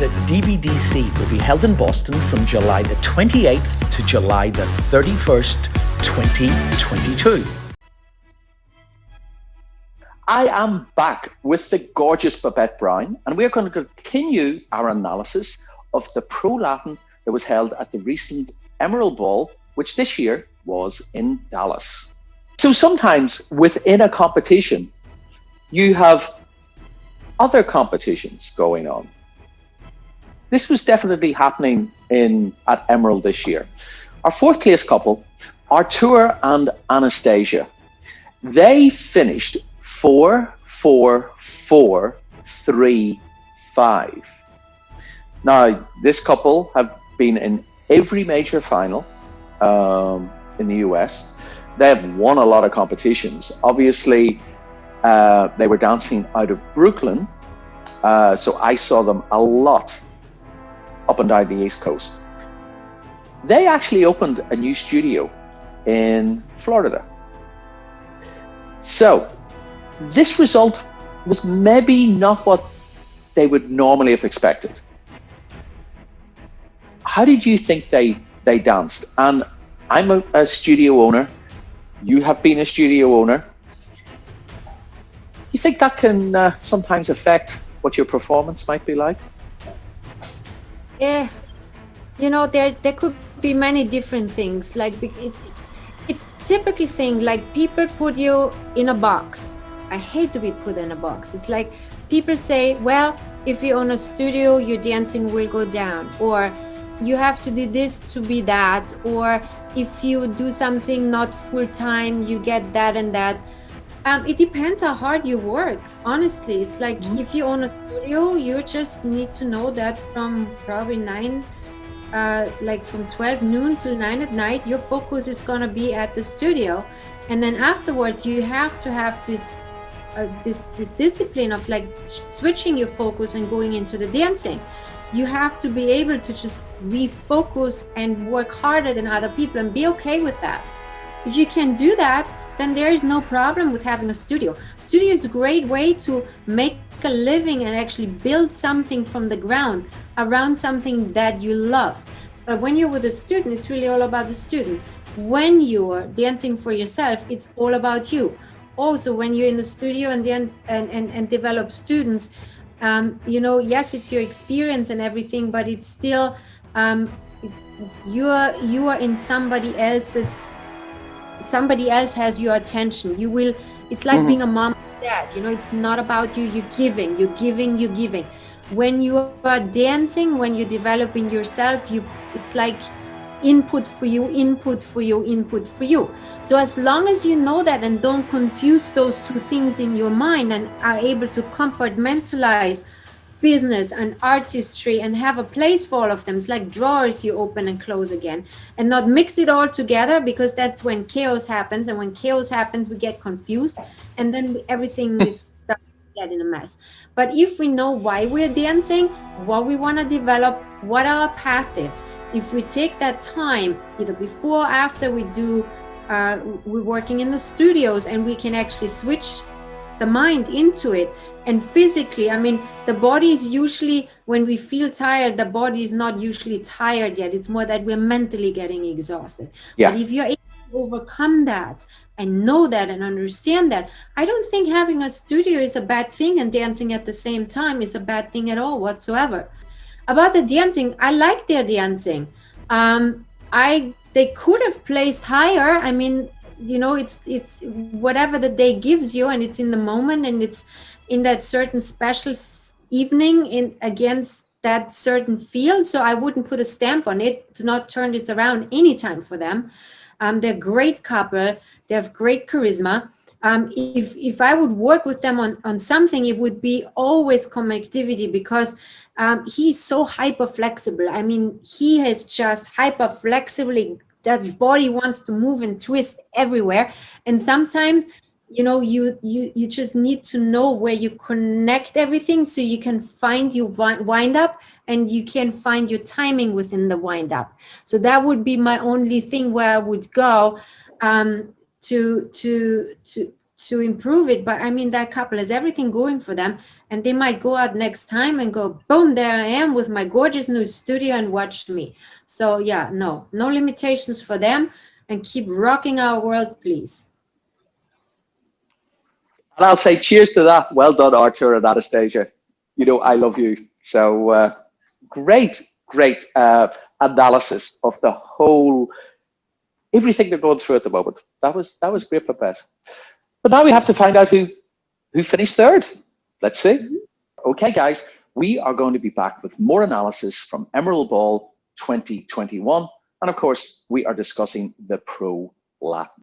at DBDC will be held in Boston from July the 28th to July the 31st, 2022. I am back with the gorgeous Babette Brown, and we are going to continue our analysis of the Pro Latin that was held at the recent Emerald Ball, which this year was in Dallas. So sometimes within a competition, you have other competitions going on. This was definitely happening at Emerald this year. Our fourth place couple, Artur and Anastasia, they finished 4-4-4-3-5. Now, this couple have been in every major final in the US. They have won a lot of competitions. Obviously, they were dancing out of Brooklyn, so I saw them a lot up and down the East Coast. They actually opened a new studio in Florida. So this result was maybe not what they would normally have expected. How did you think they danced? And I'm a studio owner. You have been a studio owner. You think that can sometimes affect what your performance might be like? Yeah, you know, there could be many different things. Like it's the typical thing, like people put you in a box. I hate to be put in a box. It's like people say, well, if you own a studio, your dancing will go down, or you have to do this to be that, or if you do something not full time, you get that and that. It depends how hard you work. Honestly, it's like if you own a studio, you just need to know that from probably from 12 noon till 9 at night, your focus is gonna be at the studio, and then afterwards you have to have this discipline of like switching your focus and going into the dancing. You have to be able to just refocus and work harder than other people and be okay with that. If you can do that, then there is no problem with having a studio. Studio is a great way to make a living and actually build something from the ground around something that you love. But when you're with a student, it's really all about the student. When you're dancing for yourself, it's all about you. Also, when you're in the studio and develop students, yes, it's your experience and everything, but it's still you are in somebody else's. Somebody else has your attention. It's like being a mom and dad. It's not about you. You're giving. When you are dancing, when you're developing yourself, it's like input for you. So as long as you know that and don't confuse those two things in your mind and are able to compartmentalize business and artistry and have a place for all of them, it's like drawers you open and close again, and not mix it all together, because that's when chaos happens, and when chaos happens we get confused, and then everything is starting to get in a mess. But if we know why we're dancing, what we want to develop, what our path is, if we take that time either before or after we do we're working in the studios, and we can actually switch the mind into it. And physically, the body is usually, when we feel tired, the body is not usually tired yet. It's more that we're mentally getting exhausted. Yeah. But if you're able to overcome that and know that and understand that, I don't think having a studio is a bad thing, and dancing at the same time is a bad thing at all whatsoever. About the dancing, I like their dancing. They could have placed higher. It's whatever the day gives you, and it's in the moment, and it's in that certain special evening against that certain field. So I wouldn't put a stamp on it to not turn this around anytime for them. They're a great couple. They have great charisma. If I would work with them on something, it would be always connectivity, because he's so hyper flexible. He has just hyper flexibly, that body wants to move and twist everywhere. And sometimes, you just need to know where you connect everything, so you can find your wind up, and you can find your timing within the wind up. So that would be my only thing where I would go to to improve it. But I mean, that couple has everything going for them, and they might go out next time and go, boom, there I am with my gorgeous new studio, and watch me. So yeah, no limitations for them, and keep rocking our world, please. And I'll say cheers to that. Well done, Artur and Anastasia. You know, I love you. So great analysis of the whole, everything they're going through at the moment. That was great, Babette. But now we have to find out who finished third. Let's see. Okay, guys, we are going to be back with more analysis from Emerald Ball 2021. And of course, we are discussing the Pro Latin.